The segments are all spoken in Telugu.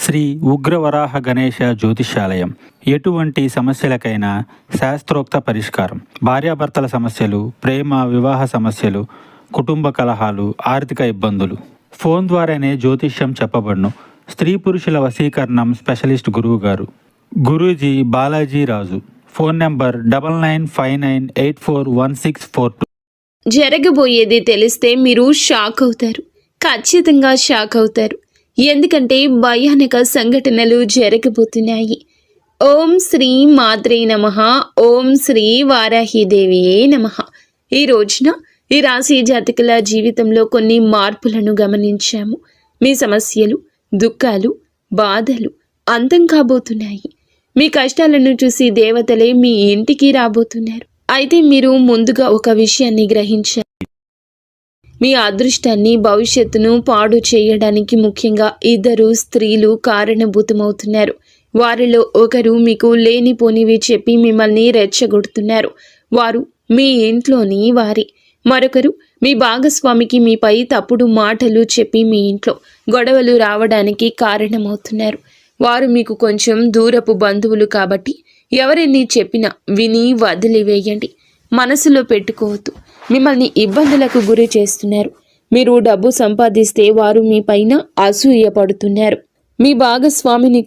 శ్రీ ఉగ్రవరాహ గణేశ జ్యోతిష్యాలయం. ఎటువంటి సమస్యలకైనా శాస్త్రోక్త పరిష్కారం. భార్యాభర్తల సమస్యలు, ప్రేమ వివాహ సమస్యలు, కుటుంబ కలహాలు, ఆర్థిక ఇబ్బందులు ఫోన్ ద్వారానే జ్యోతిష్యం చెప్పబడును. స్త్రీ పురుషుల వశీకరణం స్పెషలిస్ట్ గురువు గారు గురూజీ బాలాజీ రాజు. Phone number 9959841642. జరగబోయేది తెలిస్తే మీరు షాక్ అవుతారు. ఖచ్చితంగా షాక్ అవుతారు. ఎందుకంటే భయానక సంఘటనలు జరగబోతున్నాయి. ఓం శ్రీ మాత్రే నమః. ఓం శ్రీ వారాహిదేవియే నమః. ఈ రోజున ఈ రాశి జాతకుల జీవితంలో కొన్ని మార్పులను గమనించాము. మీ సమస్యలు, దుఃఖాలు, బాధలు అంతం కాబోతున్నాయి. మీ కష్టాలను చూసి దేవతలే మీ ఇంటికి రాబోతున్నారు. అయితే మీరు ముందుగా ఒక విషయాన్ని గ్రహించారు. మీ అదృష్టాన్ని, భవిష్యత్తును పాడు చేయడానికి ముఖ్యంగా ఇద్దరు స్త్రీలు కారణభూతమవుతున్నారు. వారిలో ఒకరు మీకు లేనిపోనివి చెప్పి మిమ్మల్ని రెచ్చగొడుతున్నారు. వారు మీ ఇంట్లోని వారి. మరొకరు మీ భాగస్వామికి మీపై తప్పుడు మాటలు చెప్పి మీ ఇంట్లో గొడవలు రావడానికి కారణమవుతున్నారు. వారు మీకు కొంచెం దూరపు బంధువులు కాబట్టి ఎవరిని చెప్పినా విని వదిలివేయండి. మనసులో పెట్టుకోవద్దు. మిమ్మల్ని ఇబ్బందులకు గురి చేస్తున్నారు. మీరు డబ్బు సంపాదిస్తే వారు మీ పైన అసూయపడుతున్నారు. మీ భాగస్వామిని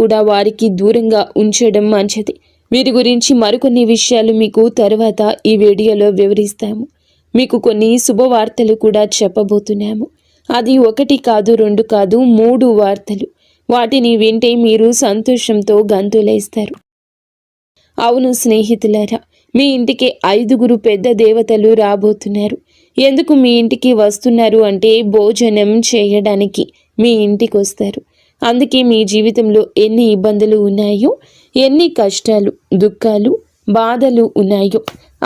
కూడా వారికి దూరంగా ఉంచడం మంచిది. వీరి గురించి మరికొన్ని విషయాలు మీకు తర్వాత ఈ వీడియోలో వివరిస్తాము. మీకు కొన్ని శుభవార్తలు కూడా చెప్పబోతున్నాము. అది 1 కాదు, 2 కాదు, 3 వార్తలు. వాటిని వింటే మీరు సంతోషంతో గంతులేస్తారు. అవును స్నేహితులారా, మీ ఇంటికి 5 పెద్ద దేవతలు రాబోతున్నారు. ఎందుకు మీ ఇంటికి వస్తున్నారు అంటే భోజనం చేయడానికి మీ ఇంటికి వస్తారు. అందుకే మీ జీవితంలో ఎన్ని ఇబ్బందులు ఉన్నాయో, ఎన్ని కష్టాలు, దుఃఖాలు, బాధలు ఉన్నాయో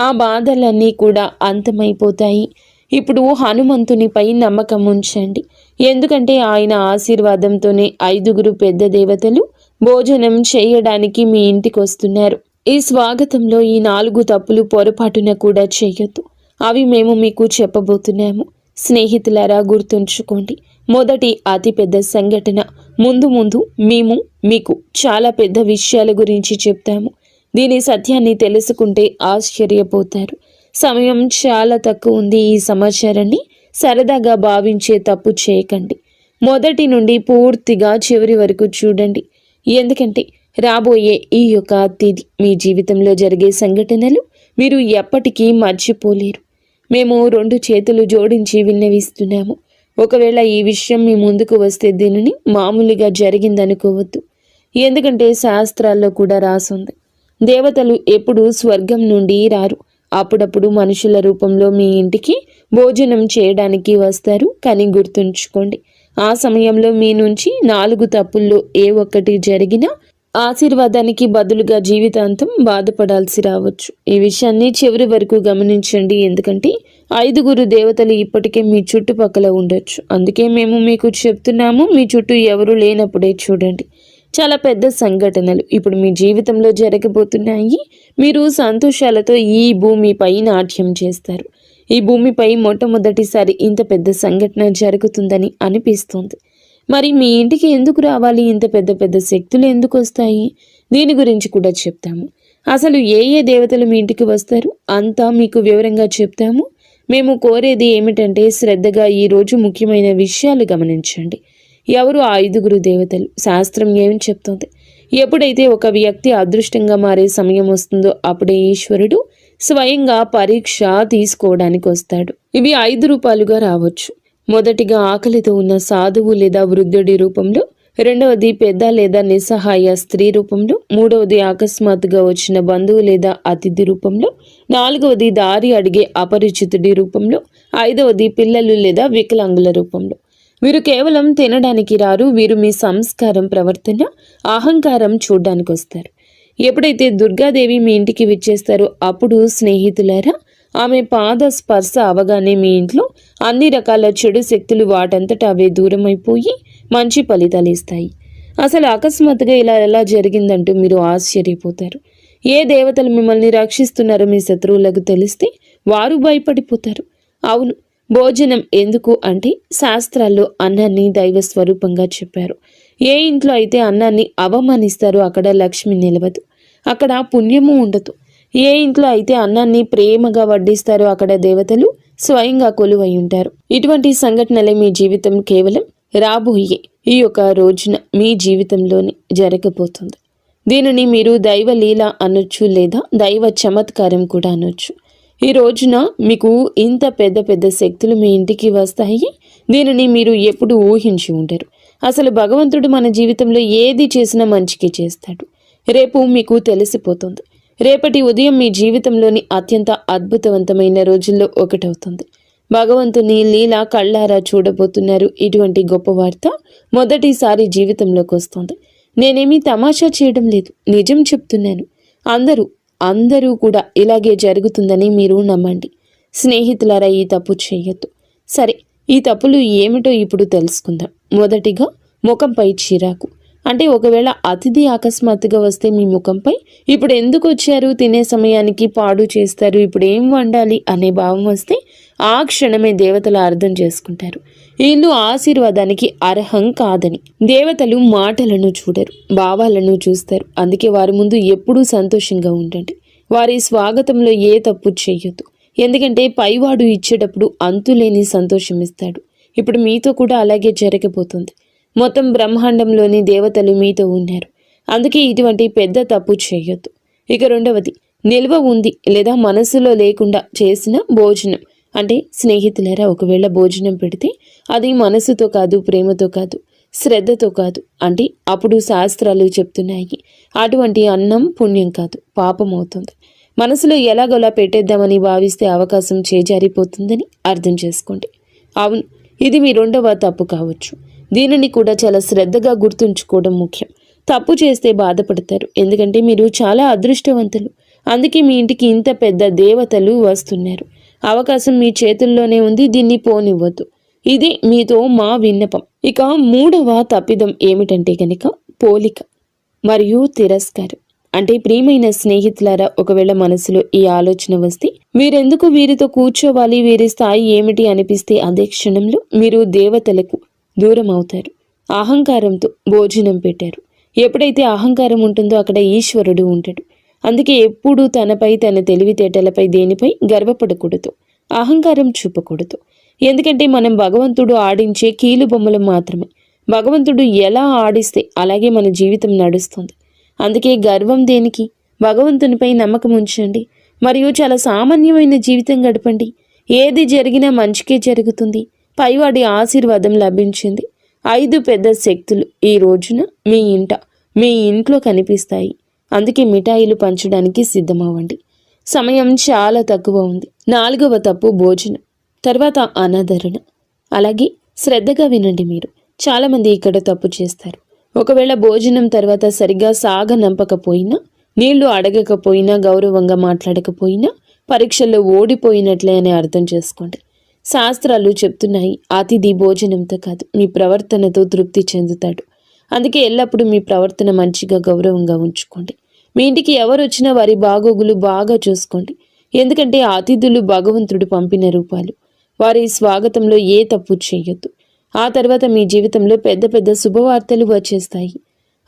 ఆ బాధలన్నీ కూడా అంతమైపోతాయి. ఇప్పుడు హనుమంతునిపై నమ్మకం ఉంచండి. ఎందుకంటే ఆయన ఆశీర్వాదంతోనే 5 పెద్ద దేవతలు భోజనం చేయడానికి మీ ఇంటికి వస్తున్నారు. ఈ స్వాగతంలో ఈ 4 తప్పులు పొరపాటున కూడా చేయొద్దు. అవి మేము మీకు చెప్పబోతున్నాము. స్నేహితులారా, గుర్తుంచుకోండి. మొదటి అతిపెద్ద సంఘటన. ముందు మేము మీకు చాలా పెద్ద విషయాల గురించి చెప్తాము. దీని సత్యాన్ని తెలుసుకుంటే ఆశ్చర్యపోతారు. సమయం చాలా తక్కువ ఉంది. ఈ సమాచారాన్ని సరదాగా భావించే తప్పు చేయకండి. మొదటి నుండి పూర్తిగా చివరి వరకు చూడండి. ఎందుకంటే రాబోయే ఈ యొక్క తేదీ మీ జీవితంలో జరిగే సంఘటనలు మీరు ఎప్పటికీ మర్చిపోలేరు. మేము 2 చేతులు జోడించి విన్నవిస్తున్నాము. ఒకవేళ ఈ విషయం మీ ముందుకు వస్తే దీనిని మామూలుగా జరిగిందనుకోవద్దు. ఎందుకంటే శాస్త్రాల్లో కూడా రాసుంది, దేవతలు ఎప్పుడూ స్వర్గం నుండి రారు. అప్పుడప్పుడు మనుషుల రూపంలో మీ ఇంటికి భోజనం చేయడానికి వస్తారు. కానీ గుర్తుంచుకోండి, ఆ సమయంలో మీ నుంచి 4 తప్పుల్లో ఏ ఒక్కటి జరిగినా ఆశీర్వాదానికి బదులుగా జీవితాంతం బాధపడాల్సి రావచ్చు. ఈ విషయాన్ని చివరి వరకు గమనించండి. ఎందుకంటే 5 దేవతలు ఇప్పటికే మీ చుట్టుపక్కల ఉండొచ్చు. అందుకే మేము మీకు చెప్తున్నాము. మీ చుట్టూ ఎవరు లేనప్పుడే చూడండి. చాలా పెద్ద సంఘటనలు ఇప్పుడు మీ జీవితంలో జరగబోతున్నాయి. మీరు సంతోషాలతో ఈ భూమిపై నాట్యం చేస్తారు. ఈ భూమిపై మొట్టమొదటిసారి ఇంత పెద్ద సంఘటన జరుగుతుందని అనిపిస్తుంది. మరి మీ ఇంటికి ఎందుకు రావాలి? ఇంత పెద్ద పెద్ద శక్తులు ఎందుకు వస్తాయి? దీని గురించి కూడా చెప్తాము. అసలు ఏ దేవతలు మీ ఇంటికి వస్తారు అంతా మీకు వివరంగా చెప్తాము. మేము కోరేది ఏమిటంటే శ్రద్ధగా ఈరోజు ముఖ్యమైన విషయాలు గమనించండి. ఎవరు ఆ 5 దేవతలు? శాస్త్రం ఏమి చెప్తుంది? ఎప్పుడైతే ఒక వ్యక్తి అదృష్టంగా మారే సమయం వస్తుందో అప్పుడే ఈశ్వరుడు స్వయంగా పరీక్ష తీసుకోవడానికి వస్తాడు. ఇవి 5 రూపాలుగా రావచ్చు. మొదటిగా ఆకలితో ఉన్న సాధువు లేదా వృద్ధుడి రూపంలో, రెండవది పెద్ద లేదా నిస్సహాయ స్త్రీ రూపంలో, మూడవది అకస్మాత్తుగా వచ్చిన బంధువు లేదా అతిథి రూపంలో, 4వది దారి అడిగే అపరిచితుడి రూపంలో, 5వది పిల్లలు లేదా వికలాంగుల రూపంలో. వీరు కేవలం తినడానికి రారు. వీరు మీ సంస్కారం, ప్రవర్తన, అహంకారం చూడ్డానికి వస్తారు. ఎప్పుడైతే దుర్గాదేవి మీ ఇంటికి విచ్చేస్తారో అప్పుడు స్నేహితులారా, ఆమె పాద స్పర్శ అవగానే మీ ఇంట్లో అన్ని రకాల చెడు శక్తులు వాటంతటా అవే దూరమైపోయి మంచి ఫలితాలు ఇస్తాయి. అసలు అకస్మాత్తుగా ఇలా ఎలా జరిగిందంటూ మీరు ఆశ్చర్యపోతారు. ఏ దేవతలు మిమ్మల్ని రక్షిస్తున్నారో మీ శత్రువులకు తెలిస్తే వారు భయపడిపోతారు. అవును, భోజనం ఎందుకు అంటే శాస్త్రాల్లో అన్నాన్ని దైవ స్వరూపంగా చెప్పారు. ఏ ఇంట్లో అయితే అన్నాన్ని అవమానిస్తారో అక్కడ లక్ష్మి నిలవదు, అక్కడ పుణ్యము ఉండదు. ఏ ఇంట్లో అయితే అన్నాన్ని ప్రేమగా వడ్డిస్తారో అక్కడ దేవతలు స్వయంగా కొలువై ఉంటారు. ఇటువంటి సంఘటనలే మీ జీవితం కేవలం రాబోయే ఈ యొక్క రోజున మీ జీవితంలోనే జరగబోతుంది. దీనిని మీరు దైవ లీల అనొచ్చు, లేదా దైవ చమత్కారం కూడా అనొచ్చు. ఈ రోజున మీకు ఇంత పెద్ద పెద్ద శక్తులు మీ ఇంటికి వస్తాయి. దీనిని మీరు ఎప్పుడు ఊహించి ఉంటారు. అసలు భగవంతుడు మన జీవితంలో ఏది చేసినా మంచికి చేస్తాడు. రేపు మీకు తెలిసిపోతుంది. రేపటి ఉదయం మీ జీవితంలోని అత్యంత అద్భుతవంతమైన రోజుల్లో ఒకటవుతుంది. భగవంతుని లీల కళ్ళారా చూడబోతున్నారు. ఇటువంటి గొప్ప వార్త మొదటిసారి జీవితంలోకి వస్తుంది. నేనేమీ తమాషా చేయడం లేదు, నిజం చెప్తున్నాను. అందరూ కూడా ఇలాగే జరుగుతుందని మీరు నమ్మండి. స్నేహితులారా, ఈ తప్పు చేయొద్దు. సరే, ఈ తప్పులు ఏమిటో ఇప్పుడు తెలుసుకుందాం. మొదటిగా, ముఖంపై చిరాకు. అంటే ఒకవేళ అతిథి అకస్మాత్తుగా వస్తే మీ ముఖంపై ఇప్పుడు ఎందుకు వచ్చారు, తినే సమయానికి పాడు చేస్తారు, ఇప్పుడు ఏం వండాలి అనే భావం వస్తే ఆ క్షణమే దేవతలు అర్థం చేసుకుంటారు వీళ్ళు ఆశీర్వాదానికి అర్హం కాదని. దేవతలు మాటలను చూడరు, భావాలను చూస్తారు. అందుకే వారి ముందు ఎప్పుడూ సంతోషంగా ఉండండి. వారి స్వాగతంలో ఏ తప్పు చేయొద్దు. ఎందుకంటే పైవాడు ఇచ్చేటప్పుడు అంతులేని సంతోషం ఇస్తాడు. ఇప్పుడు మీతో కూడా అలాగే జరగబోతుంది. మొత్తం బ్రహ్మాండంలోని దేవతలు మీతో ఉన్నారు. అందుకే ఇటువంటి పెద్ద తప్పు చేయొద్దు. ఇక రెండవది, నిల్వ ఉంది లేదా మనసులో లేకుండా చేసిన భోజనం. అంటే స్నేహితులారా, ఒకవేళ భోజనం పెడితే అది మనసుతో కాదు, ప్రేమతో కాదు, శ్రద్ధతో కాదు అంటే అప్పుడు శాస్త్రాలు చెప్తున్నాయి అటువంటి అన్నం పుణ్యం కాదు, పాపం అవుతుంది. మనసులో ఎలాగోలా పెట్టేద్దామని భావిస్తే అవకాశం చేజారిపోతుందని అర్థం చేసుకోండి. అవును, ఇది మీ రెండవ తప్పు కావచ్చు. దీనిని కూడా చాలా శ్రద్ధగా గుర్తుంచుకోవడం ముఖ్యం. తప్పు చేస్తే బాధపడతారు, ఎందుకంటే మీరు చాలా అదృష్టవంతులు. అందుకే మీ ఇంటికి ఇంత పెద్ద దేవతలు వస్తున్నారు. అవకాశం మీ చేతుల్లోనే ఉంది, దీన్ని పోనివ్వద్దు. ఇది మీతో మా విన్నపం. ఇక మూడవ తప్పిదం ఏమిటంటే గనక పోలిక మరియు తిరస్కారం. అంటే ప్రియమైన స్నేహితులారా, ఒకవేళ మనసులో ఈ ఆలోచన వస్తే మీరెందుకు వీరితో కూర్చోవాలి, వీరి స్థాయి ఏమిటి అనిపిస్తే అదే క్షణంలో మీరు దేవతలకు దూరం అవుతారు. అహంకారంతో భోజనం పెట్టారు. ఎప్పుడైతే అహంకారం ఉంటుందో అక్కడ ఈశ్వరుడు ఉంటాడు. అందుకే ఎప్పుడూ తనపై, తన తెలివితేటలపై, దేనిపై గర్వపడకూడదు, అహంకారం చూపకూడదు. ఎందుకంటే మనం భగవంతుడు ఆడించే కీలు బొమ్మలు మాత్రమే. భగవంతుడు ఎలా ఆడిస్తే అలాగే మన జీవితం నడుస్తుంది. అందుకే గర్వం దేనికి? భగవంతునిపై నమ్మకం ఉంచండి. మరియు చాలా సామాన్యమైన జీవితం గడపండి. ఏది జరిగినా మంచికే జరుగుతుంది. పైవాడి ఆశీర్వాదం లభించింది. 5 పెద్ద శక్తులు ఈ రోజున మీ ఇంట్లో కనిపిస్తాయి. అందుకే మిఠాయిలు పంచడానికి సిద్ధమవ్వండి. సమయం చాలా తక్కువ ఉంది. 4వ తప్పు భోజనం, తర్వాత అనాదరణ. అలాగే శ్రద్ధగా వినండి. మీరు చాలామంది ఇక్కడ తప్పు చేస్తారు. ఒకవేళ భోజనం తర్వాత సరిగ్గా సాగనంపకపోయినా, నీళ్లు అడగకపోయినా, గౌరవంగా మాట్లాడకపోయినా పరీక్షల్లో ఓడిపోయినట్లే అని అర్థం చేసుకోండి. శాస్త్రాలు చెప్తున్నాయి అతిథి భోజనంతో కాదు మీ ప్రవర్తనతో తృప్తి చెందుతాడు. అందుకే ఎల్లప్పుడూ మీ ప్రవర్తన మంచిగా, గౌరవంగా ఉంచుకోండి. మీ ఇంటికి ఎవరు వచ్చినా వారి బాగోగులు బాగా చూసుకోండి. ఎందుకంటే అతిథులు భగవంతుడు పంపిన రూపాలు. వారి స్వాగతంలో ఏ తప్పు చేయొద్దు. ఆ తర్వాత మీ జీవితంలో పెద్ద పెద్ద శుభవార్తలు వచ్చేస్తాయి.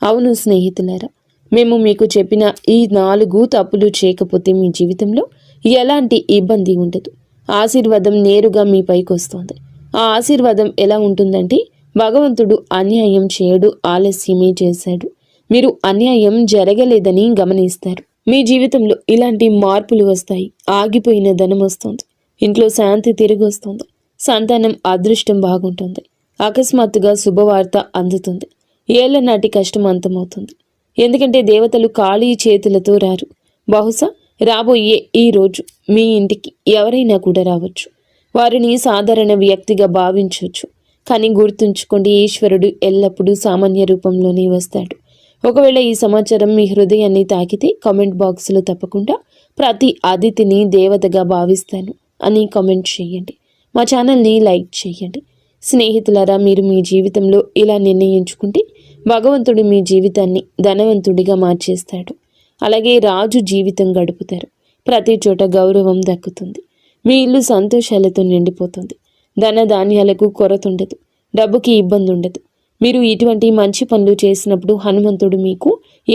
అవును స్నేహితులారా, మేము మీకు చెప్పిన ఈ 4 తప్పులు చేయకపోతే మీ జీవితంలో ఎలాంటి ఇబ్బంది ఉండదు. ఆశీర్వాదం నేరుగా మీ పైకి వస్తుంది. ఆ ఆశీర్వాదం ఎలా ఉంటుందంటే భగవంతుడు అన్యాయం చేయడు, ఆలస్యమే చేశాడు. మీరు అన్యాయం జరగలేదని గమనిస్తారు. మీ జీవితంలో ఇలాంటి మార్పులు వస్తాయి. ఆగిపోయిన ధనం వస్తుంది, ఇంట్లో శాంతి తిరిగి వస్తుంది, సంతానం అదృష్టం బాగుంటుంది, అకస్మాత్తుగా శుభవార్త అందుతుంది, ఏళ్ల నాటి కష్టం అంతమవుతుంది. ఎందుకంటే దేవతలు ఖాళీ చేతులతో రారు. బహుశా రాబోయే ఈ రోజు మీ ఇంటికి ఎవరైనా కూడా రావచ్చు. వారిని సాధారణ వ్యక్తిగా భావించవచ్చు. కానీ గుర్తుంచుకోండి, ఈశ్వరుడు ఎల్లప్పుడూ సామాన్య రూపంలోనే వస్తాడు. ఒకవేళ ఈ సమాచారం మీ హృదయాన్ని తాకితే కామెంట్ బాక్స్లో తప్పకుండా ప్రతి అతిథిని దేవతగా భావిస్తాను అని కామెంట్ చేయండి. మా ఛానల్ని లైక్ చేయండి. స్నేహితులారా, మీరు మీ జీవితంలో ఇలా నిర్ణయించుకుంటే భగవంతుడు మీ జీవితాన్ని ధనవంతుడిగా మార్చేస్తాడు. అలాగే రాజు జీవితం గడుపుతారు. ప్రతి చోట గౌరవం దక్కుతుంది. మీ ఇల్లు సంతోషాలతో నిండిపోతుంది. ధన ధాన్యాలకు కొరత ఉండదు, డబ్బుకి ఇబ్బంది ఉండదు. మీరు ఇటువంటి మంచి పనులు చేసినప్పుడు హనుమంతుడు మీకు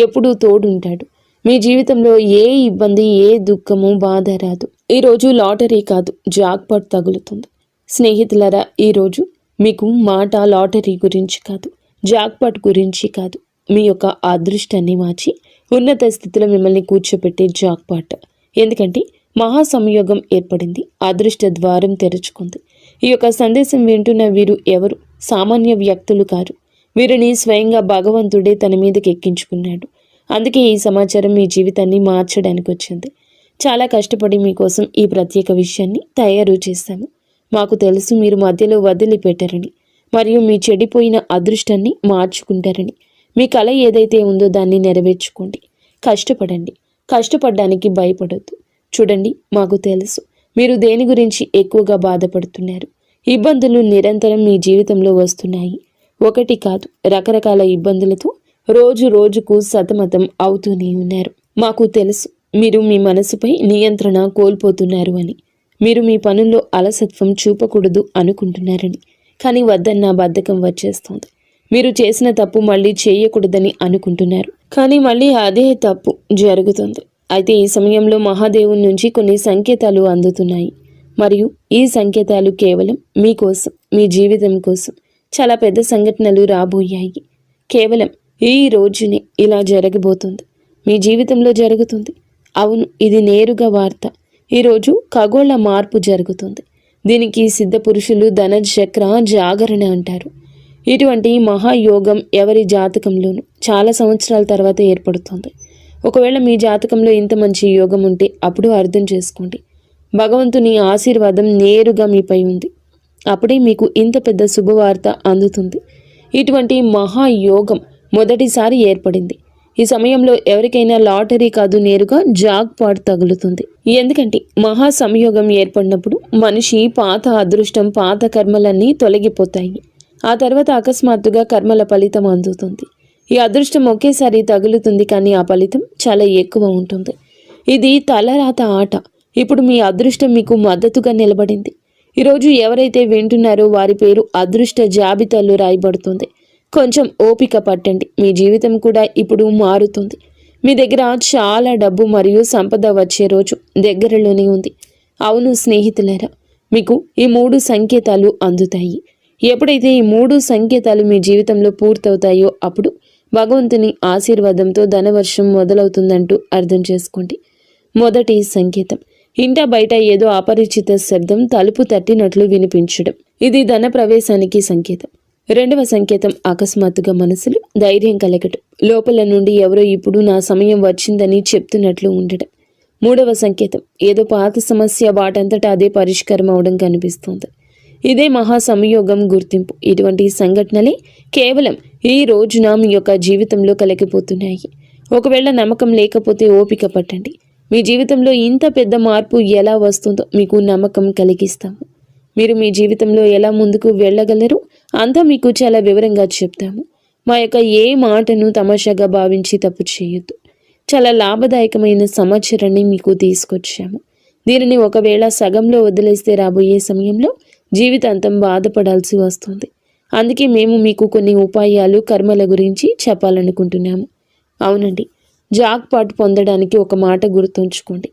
ఎప్పుడూ తోడుంటాడు. మీ జీవితంలో ఏ ఇబ్బంది, ఏ దుఃఖము, బాధ రాదు. ఈరోజు లాటరీ కాదు, జాక్పాట్ తగులుతుంది. స్నేహితులారా, ఈరోజు మీకు మాట లాటరీ గురించి కాదు, జాక్పాట్ గురించి కాదు, మీ యొక్క అదృష్టాన్ని మార్చి ఉన్నత స్థితిలో మిమ్మల్ని కూర్చోపెట్టే జాక్పాట్. ఎందుకంటే మహా సంయోగం ఏర్పడింది, అదృష్ట ద్వారం తెరుచుకుంది. ఈ యొక్క సందేశం వింటున్న వీరు ఎవరు సామాన్య వ్యక్తులు కారు. వీరిని స్వయంగా భగవంతుడే తన మీదకి ఎక్కించుకున్నాడు. అందుకే ఈ సమాచారం మీ జీవితాన్ని మార్చడానికి వచ్చింది. చాలా కష్టపడి మీకోసం ఈ ప్రత్యేక విషయాన్ని తయారు చేశాము. మాకు తెలుసు మీరు మధ్యలో వదిలిపెట్టారని, మరియు మీ చెడిపోయిన అదృష్టాన్ని మార్చుకుంటారని. మీ కళ ఏదైతే ఉందో దాన్ని నెరవేర్చుకోండి. కష్టపడండి, కష్టపడడానికి భయపడొద్దు. చూడండి, మాకు తెలుసు మీరు దేని గురించి ఎక్కువగా బాధపడుతున్నారు. ఇబ్బందులు నిరంతరం మీ జీవితంలో వస్తున్నాయి. ఒకటి కాదు, రకరకాల ఇబ్బందులతో రోజు రోజుకు సతమతం అవుతూనే ఉన్నారు. మాకు తెలుసు మీరు మీ మనసుపై నియంత్రణ కోల్పోతున్నారు అని. మీరు మీ పనుల్లో అలసత్వం చూపకూడదు అనుకుంటున్నారని. కానీ వద్దన్న బద్ధకం వచ్చేస్తోంది. మీరు చేసిన తప్పు మళ్ళీ చేయకూడదని అనుకుంటున్నారు, కానీ మళ్ళీ అదే తప్పు జరుగుతుంది. అయితే ఈ సమయంలో మహాదేవుని నుంచి కొన్ని సంకేతాలు అందుతున్నాయి, మరియు ఈ సంకేతాలు కేవలం మీకోసం, మీ జీవితం కోసం. చాలా పెద్ద సంఘటనలు రాబోయాయి. కేవలం ఈ రోజునే ఇలా జరగబోతుంది, మీ జీవితంలో జరుగుతుంది. అవును, ఇది నేరుగా వార్త. ఈరోజు ఖగోళ మార్పు జరుగుతుంది. దీనికి సిద్ధ పురుషులు ధనచక్ర జాగరణ అంటారు. ఇటువంటి మహాయోగం ఎవరి జాతకంలోనూ చాలా సంవత్సరాల తర్వాత ఏర్పడుతుంది. ఒకవేళ మీ జాతకంలో ఇంత మంచి యోగం ఉంటే అప్పుడు అర్థం చేసుకోండి, భగవంతుని ఆశీర్వాదం నేరుగా మీపై ఉంది. అప్పుడే మీకు ఇంత పెద్ద శుభవార్త అందుతుంది. ఇటువంటి మహాయోగం మొదటిసారి ఏర్పడింది. ఈ సమయంలో ఎవరికైనా లాటరీ కాదు, నేరుగా జాక్పాట్ తగులుతుంది. ఎందుకంటే మహా సంయోగం ఏర్పడినప్పుడు మనిషి పాత అదృష్టం, పాత కర్మలన్నీ తొలగిపోతాయి. ఆ తర్వాత అకస్మాత్తుగా కర్మల ఫలితం అందుతుంది. ఈ అదృష్టం ఒకేసారి తగులుతుంది, కానీ ఆ ఫలితం చాలా ఎక్కువ ఉంటుంది. ఇది తలరాత ఆట. ఇప్పుడు మీ అదృష్టం మీకు మద్దతుగా నిలబడింది. ఈరోజు ఎవరైతే వింటున్నారో వారి పేరు అదృష్ట జాబితాలో రాయబడుతుంది. కొంచెం ఓపిక పట్టండి, మీ జీవితం కూడా ఇప్పుడు మారుతుంది. మీ దగ్గర చాలా డబ్బు మరియు సంపద వచ్చే రోజు దగ్గరలోనే ఉంది. అవును స్నేహితులారా, మీకు ఈ 3 సంకేతాలు అందుతాయి. ఎప్పుడైతే ఈ 3 సంకేతాలు మీ జీవితంలో పూర్తవుతాయో అప్పుడు భగవంతుని ఆశీర్వాదంతో ధనవర్షం మొదలవుతుందంటూ అర్థం చేసుకోండి. మొదటి సంకేతం, ఇంట బయట ఏదో అపరిచిత శబ్దం తలుపు తట్టినట్లు వినిపించడం. ఇది ధన ప్రవేశానికి సంకేతం. రెండవ సంకేతం, అకస్మాత్తుగా మనసులో ధైర్యం కలగటం. లోపల నుండి ఎవరో ఇప్పుడు నా సమయం వచ్చిందని చెప్తున్నట్లు ఉండడం. మూడవ సంకేతం, ఏదో పాత సమస్య వాటంతటా అదే పరిష్కారం అవడం కనిపిస్తుంది. ఇదే మహా సంయోగం గుర్తింపు. ఇటువంటి సంఘటనలే కేవలం ఈ రోజున మీ యొక్క జీవితంలో కలిగిపోతున్నాయి. ఒకవేళ నమ్మకం లేకపోతే ఓపిక పట్టండి. మీ జీవితంలో ఇంత పెద్ద మార్పు ఎలా వస్తుందో మీకు నమ్మకం కలిగిస్తాము. మీరు మీ జీవితంలో ఎలా ముందుకు వెళ్ళగలరు అంతా మీకు చాలా వివరంగా చెప్తాము. మా యొక్క ఏ మాటను తమాషాగా భావించి తప్పు చేయొద్దు. చాలా లాభదాయకమైన సమాచారాన్ని మీకు తీసుకొచ్చాము. దీనిని ఒకవేళ సగంలో వదిలేస్తే రాబోయే సమయంలో జీవితాంతం బాధపడాల్సి వస్తుంది. అందుకే మేము మీకు కొన్ని ఉపాయాలు, కర్మల గురించి చెప్పాలనుకుంటున్నాము. అవునండి, జాక్పాట్ పొందడానికి ఒక మాట గుర్తుంచుకోండి.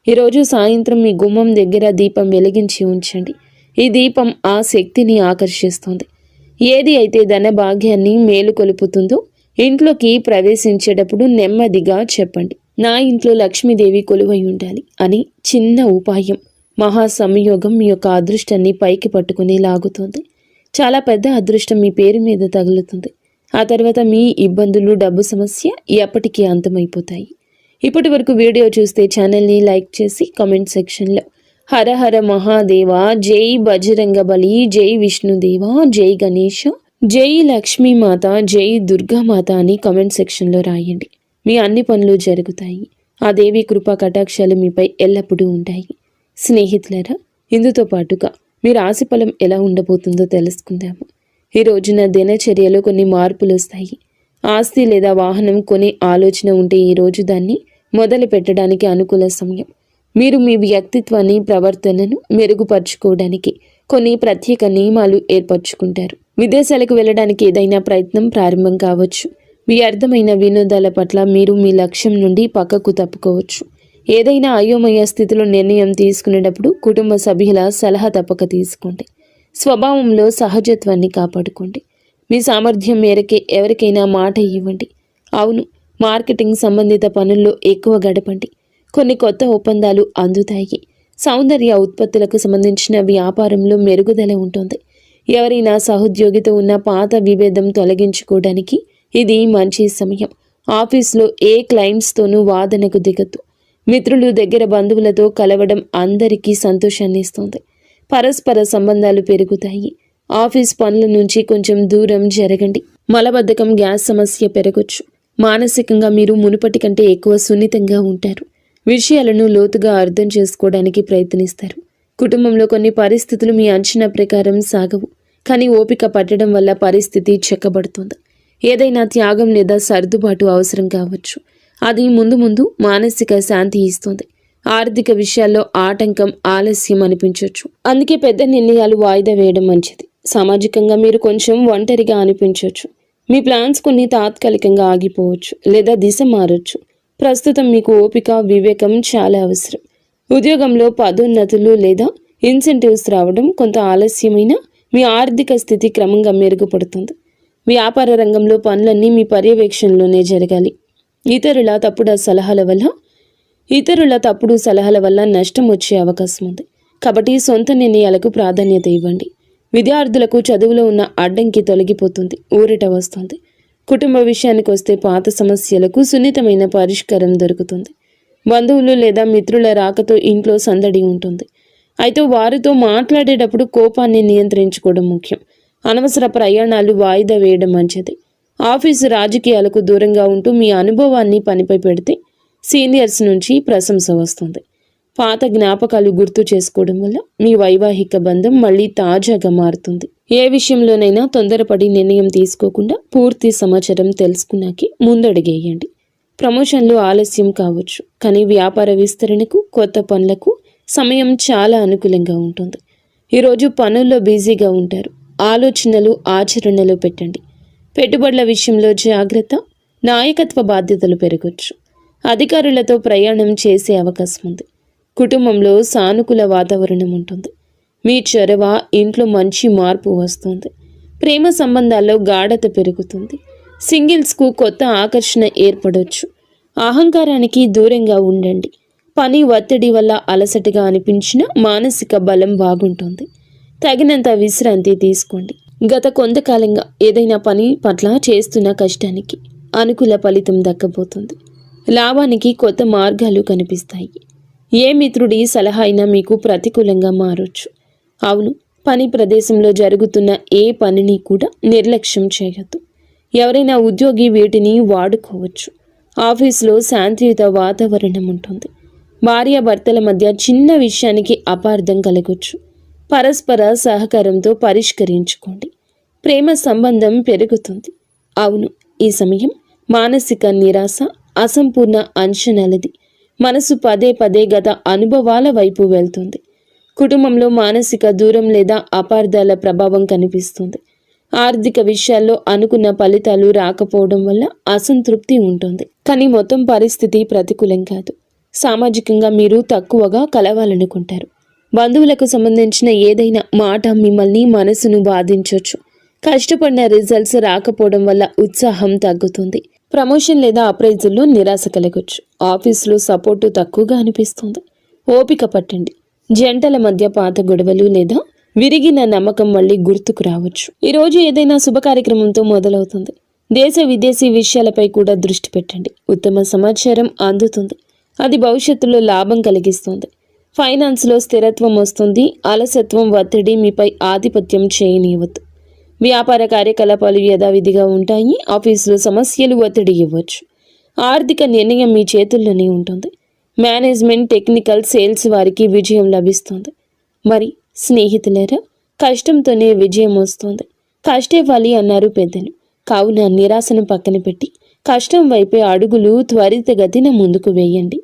ఈరోజు సాయంత్రం మీ గుమ్మం దగ్గర దీపం వెలిగించి ఉంచండి. ఈ దీపం ఆ శక్తిని ఆకర్షిస్తుంది. ఏది అయితే ధన భాగ్యాన్ని మేలుకొలుపుతుందో ఇంట్లోకి ప్రవేశించేటప్పుడు నెమ్మదిగా చెప్పండి, నా ఇంట్లో లక్ష్మీదేవి కొలువై ఉండాలి అని. చిన్న ఉపాయం మహా సంయోగం మీ యొక్క అదృష్టాన్ని పైకి పట్టుకుని లాగుతుంది. చాలా పెద్ద అదృష్టం మీ పేరు మీద తగులుతుంది. ఆ తర్వాత మీ ఇబ్బందులు, డబ్బు సమస్య ఎప్పటికీ అంతమైపోతాయి. ఇప్పటి వరకు వీడియో చూస్తే ఛానల్ని లైక్ చేసి కామెంట్ సెక్షన్లో హర హర మహాదేవ, జై బజరంగబలి, జై విష్ణుదేవ, జై గణేష, జై లక్ష్మీమాత, జై దుర్గామాత అని కామెంట్ సెక్షన్లో రాయండి. మీ అన్ని పనులు జరుగుతాయి. ఆ దేవి కృపా కటాక్షాలు మీపై ఎల్లప్పుడూ ఉంటాయి. స్నేహితులారా, ఇందుతో పాటుగా మీ రాశి ఫలం ఎలా ఉండబోతుందో తెలుసుకుందాము. ఈ రోజున దినచర్యలో కొన్ని మార్పులు వస్తాయి. ఆస్తి లేదా వాహనం కొనే ఆలోచన ఉంటే ఈరోజు దాన్ని మొదలు పెట్టడానికి అనుకూల సమయం. మీరు మీ వ్యక్తిత్వాన్ని, ప్రవర్తనను మెరుగుపరుచుకోవడానికి కొన్ని ప్రత్యేక నియమాలు ఏర్పరచుకుంటారు. విదేశాలకు వెళ్ళడానికి ఏదైనా ప్రయత్నం ప్రారంభం కావచ్చు. వ్యర్థమైన వినోదాల పట్ల మీరు మీ లక్ష్యం నుండి పక్కకు తప్పుకోవచ్చు. ఏదైనా అయోమయ స్థితిలో నిర్ణయం తీసుకునేటప్పుడు కుటుంబ సభ్యుల సలహా తప్పక తీసుకోండి. స్వభావంలో సహజత్వాన్ని కాపాడుకోండి. మీ సామర్థ్యం మేరకే ఎవరికైనా మాట ఇవ్వండి. అవును, మార్కెటింగ్ సంబంధిత పనుల్లో ఎక్కువ గడపండి. కొన్ని కొత్త ఒప్పందాలు అందుతాయి. సౌందర్య ఉత్పత్తులకు సంబంధించిన వ్యాపారంలో మెరుగుదల ఉంటుంది. ఎవరైనా సహోద్యోగితో ఉన్న పాత విభేదం తొలగించుకోవడానికి ఇది మంచి సమయం. ఆఫీస్లో ఏ క్లయింట్స్తోనూ వాదనకు దిగద్దు. మిత్రులు, దగ్గర బంధువులతో కలవడం అందరికీ సంతోషాన్ని ఇస్తుంది. పరస్పర సంబంధాలు పెరుగుతాయి. ఆఫీస్ పనుల నుంచి కొంచెం దూరం జరగండి. మలబద్ధకం, గ్యాస్ సమస్య పెరగొచ్చు. మానసికంగా మీరు మునుపటి కంటే ఎక్కువ సున్నితంగా ఉంటారు. విషయాలను లోతుగా అర్థం చేసుకోవడానికి ప్రయత్నిస్తారు. కుటుంబంలో కొన్ని పరిస్థితులు మీ అంచనా ప్రకారం సాగవు, కానీ ఓపిక పట్టడం వల్ల పరిస్థితి చెక్కబడుతుంది. ఏదైనా త్యాగం లేదా సర్దుబాటు అవసరం కావచ్చు. అది ముందు ముందు మానసిక శాంతి ఇస్తుంది. ఆర్థిక విషయాల్లో ఆటంకం, ఆలస్యం అనిపించవచ్చు. అందుకే పెద్ద నిర్ణయాలు వాయిదా వేయడం మంచిది. సామాజికంగా మీరు కొంచెం ఒంటరిగా అనిపించవచ్చు. మీ ప్లాన్స్ కొన్ని తాత్కాలికంగా ఆగిపోవచ్చు లేదా దిశ మారొచ్చు. ప్రస్తుతం మీకు ఓపిక, వివేకం చాలా అవసరం. ఉద్యోగంలో పదోన్నతులు లేదా ఇన్సెంటివ్స్ రావడం కొంత ఆలస్యమైనా మీ ఆర్థిక స్థితి క్రమంగా మెరుగుపడుతుంది. వ్యాపార రంగంలో పనులన్నీ మీ పర్యవేక్షణలోనే జరగాలి. ఇతరుల తప్పుడు సలహాల వల్ల నష్టం వచ్చే అవకాశం ఉంది. కాబట్టి సొంత నిర్ణయాలకు ప్రాధాన్యత ఇవ్వండి. విద్యార్థులకు చదువులో ఉన్న అడ్డంకి తొలగిపోతుంది, ఊరట వస్తుంది. కుటుంబ విషయానికి వస్తే పాత సమస్యలకు సున్నితమైన పరిష్కారం దొరుకుతుంది. బంధువులు లేదా మిత్రుల రాకతో ఇంట్లో సందడి ఉంటుంది. అయితే వారితో మాట్లాడేటప్పుడు కోపాన్ని నియంత్రించుకోవడం ముఖ్యం. అనవసర ప్రయాణాలు వాయిదా వేయడం మంచిది. ఆఫీసు రాజకీయాలకు దూరంగా ఉంటూ మీ అనుభవాన్ని పనిపై పెడితే సీనియర్స్ నుంచి ప్రశంస వస్తుంది. పాత జ్ఞాపకాలు గుర్తు చేసుకోవడం వల్ల మీ వైవాహిక బంధం మళ్ళీ తాజాగా మారుతుంది. ఏ విషయంలోనైనా తొందరపడి నిర్ణయం తీసుకోకుండా పూర్తి సమాచారం తెలుసుకున్నాకే ముందడుగేయండి. ప్రమోషన్లు ఆలస్యం కావచ్చు, కానీ వ్యాపార విస్తరణకు, కొత్త పనులకు సమయం చాలా అనుకూలంగా ఉంటుంది. ఈరోజు పనుల్లో బిజీగా ఉంటారు. ఆలోచనలు ఆచరణలో పెట్టండి. పెట్టుబడుల విషయంలో జాగ్రత్త. నాయకత్వ బాధ్యతలు పెరగొచ్చు. అధికారులతో ప్రయాణం చేసే అవకాశం ఉంది. కుటుంబంలో సానుకూల వాతావరణం ఉంటుంది. మీ చొరవ ఇంట్లో మంచి మార్పు వస్తుంది. ప్రేమ సంబంధాల్లో గాఢత పెరుగుతుంది. సింగిల్స్కు కొత్త ఆకర్షణ ఏర్పడవచ్చు. అహంకారానికి దూరంగా ఉండండి. పని ఒత్తిడి వల్ల అలసటగా అనిపించినా మానసిక బలం బాగుంటుంది. తగినంత విశ్రాంతి తీసుకోండి. గత కొంతకాలంగా ఏదైనా పని పట్ల చేస్తున్న కష్టానికి అనుకూల ఫలితం దక్కబోతుంది. లాభానికి కొత్త మార్గాలు కనిపిస్తాయి. ఏ మిత్రుడి సలహా అయినా మీకు ప్రతికూలంగా మారొచ్చు. అవును, పని ప్రదేశంలో జరుగుతున్న ఏ పనిని కూడా నిర్లక్ష్యం చేయొద్దు. ఎవరైనా ఉద్యోగి వీటిని వాడుకోవచ్చు. ఆఫీసులో శాంతియుత వాతావరణం ఉంటుంది. భార్యాభర్తల మధ్య చిన్న విషయానికి అపార్థం కలగొచ్చు. పరస్పర సహకారంతో పరిష్కరించుకోండి. ప్రేమ సంబంధం పెరుగుతుంది. అవును, ఈ సమయం మానసిక నిరాశ, అసంపూర్ణ అంచనాలది. మనసు పదే పదే గత అనుభవాల వైపు వెళ్తుంది. కుటుంబంలో మానసిక దూరం లేదా అపార్థాల ప్రభావం కనిపిస్తుంది. ఆర్థిక విషయాల్లో అనుకున్న ఫలితాలు రాకపోవడం వల్ల అసంతృప్తి ఉంటుంది. కానీ మొత్తం పరిస్థితి ప్రతికూలం కాదు. సామాజికంగా మీరు తక్కువగా కలవాలనుకుంటారు. బంధువులకు సంబంధించిన ఏదైనా మాట మిమ్మల్ని మనసును బాధించవచ్చు. కష్టపడిన రిజల్ట్స్ రాకపోవడం వల్ల ఉత్సాహం తగ్గుతుంది. ప్రమోషన్ లేదా అప్రైజుల్లో నిరాశ కలగొచ్చు. ఆఫీసులో సపోర్టు తక్కువగా అనిపిస్తుంది. ఓపిక పట్టండి. జంటల మధ్య పాత గొడవలు లేదా విరిగిన నమ్మకం మళ్ళీ గుర్తుకు రావచ్చు. ఈరోజు ఏదైనా శుభ కార్యక్రమంతో మొదలవుతుంది. దేశ విదేశీ విషయాలపై కూడా దృష్టి పెట్టండి. ఉత్తమ సమాచారం అందుతుంది. అది భవిష్యత్తులో లాభం కలిగిస్తుంది. ఫైనాన్స్లో స్థిరత్వం వస్తుంది. అలసత్వం, ఒత్తిడి మీపై ఆధిపత్యం చేయనివ్వద్దు. వ్యాపార కార్యకలాపాలు యథావిధిగా ఉంటాయి. ఆఫీసులో సమస్యలు ఒత్తిడి ఇవ్వచ్చు. ఆర్థిక నిర్ణయం మీ చేతుల్లోనే ఉంటుంది. మేనేజ్మెంట్, టెక్నికల్, సేల్స్ వారికి విజయం లభిస్తుంది. మరి స్నేహితులారా, కష్టంతోనే విజయం వస్తుంది. కష్టే ఫలి అన్నారు పెద్దలు. కావున నిరాశను పక్కన పెట్టి కష్టం వైపే అడుగులు త్వరితగతిన ముందుకు వేయండి.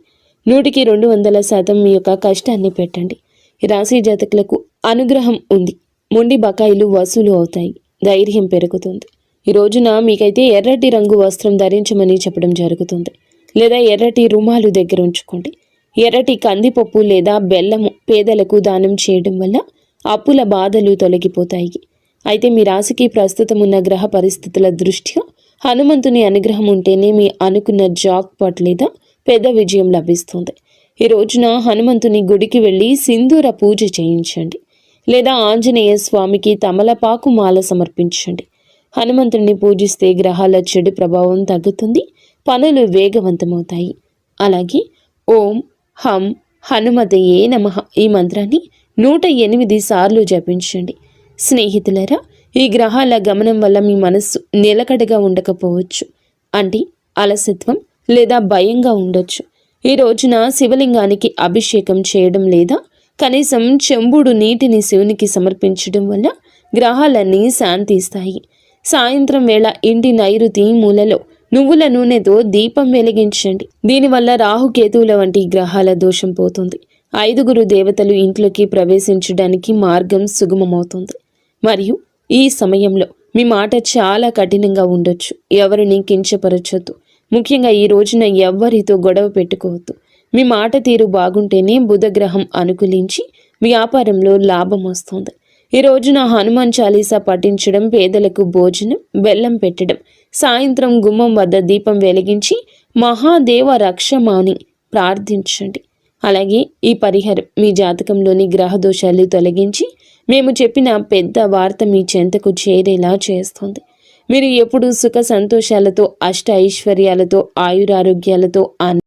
100% మీ యొక్క కష్టాన్ని పెట్టండి. ఈ రాశి జాతకులకు అనుగ్రహం ఉంది. మొండి బకాయిలు వసూలు అవుతాయి. ధైర్యం పెరుగుతుంది. ఈ రోజున మీకైతే ఎర్రటి రంగు వస్త్రం ధరించమని చెప్పడం జరుగుతుంది. లేదా ఎర్రటి రుమాలు దగ్గర ఉంచుకోండి. ఎర్రటి కందిపప్పు లేదా బెల్లము పేదలకు దానం చేయడం వల్ల అప్పుల బాధలు తొలగిపోతాయి. అయితే మీ రాశికి ప్రస్తుతం ఉన్న గ్రహ పరిస్థితుల దృష్ట్యా హనుమంతుని అనుగ్రహం ఉంటేనే మీ అనుకున్న జాక్పాట్ లేదా పెద్ద విజయం లభిస్తుంది. ఈ రోజున హనుమంతుని గుడికి వెళ్ళి సింధూర పూజ చేయించండి. లేదా ఆంజనేయ స్వామికి తమలపాకు మాల సమర్పించండి. హనుమంతుడిని పూజిస్తే గ్రహాల చెడు ప్రభావం తగ్గుతుంది. పనులు వేగవంతమవుతాయి. అలాగే ఓం హం హనుమతయే నమః ఈ మంత్రాన్ని 108 సార్లు జపించండి. స్నేహితులరా, ఈ గ్రహాల గమనం వల్ల మీ మనస్సు నిలకడగా ఉండకపోవచ్చు. అంటే అలసత్వం లేదా భయంగా ఉండొచ్చు. ఈ రోజున శివలింగానికి అభిషేకం చేయడం లేదా కనీసం చెంబుడు నీటిని శివునికి సమర్పించడం వల్ల గ్రహాలన్నీ శాంతిస్తాయి. సాయంత్రం వేళ ఇంటి నైరుతి మూలలో నువ్వుల నూనెతో దీపం వెలిగించండి. దీనివల్ల రాహుకేతువుల వంటి గ్రహాల దోషం పోతుంది. 5 దేవతలు ఇంట్లోకి ప్రవేశించడానికి మార్గం సుగమమవుతుంది. మరియు ఈ సమయంలో మీ మాట చాలా కఠినంగా ఉండొచ్చు. ఎవరిని కించపరచొద్దు. ముఖ్యంగా ఈ రోజున ఎవ్వరితో గొడవ పెట్టుకోవద్దు. మీ మాట తీరు బాగుంటేనే బుధగ్రహం అనుకూలించి వ్యాపారంలో లాభం వస్తుంది. ఈ రోజున హనుమాన్ చాలీసా పఠించడం, పేదలకు భోజనం, బెల్లం పెట్టడం, సాయంత్రం గుమ్మం వద్ద దీపం వెలిగించి మహాదేవ రక్షమాని ప్రార్థించండి. అలాగే ఈ పరిహారం మీ జాతకంలోని గ్రహ దోషాలు తొలగించి మేము చెప్పిన పెద్ద వార్త మీ చెంతకు చేరేలా చేస్తుంది. మీరు ఎప్పుడూ సుఖ సంతోషాలతో, అష్ట ఐశ్వర్యాలతో, ఆయురారోగ్యాలతో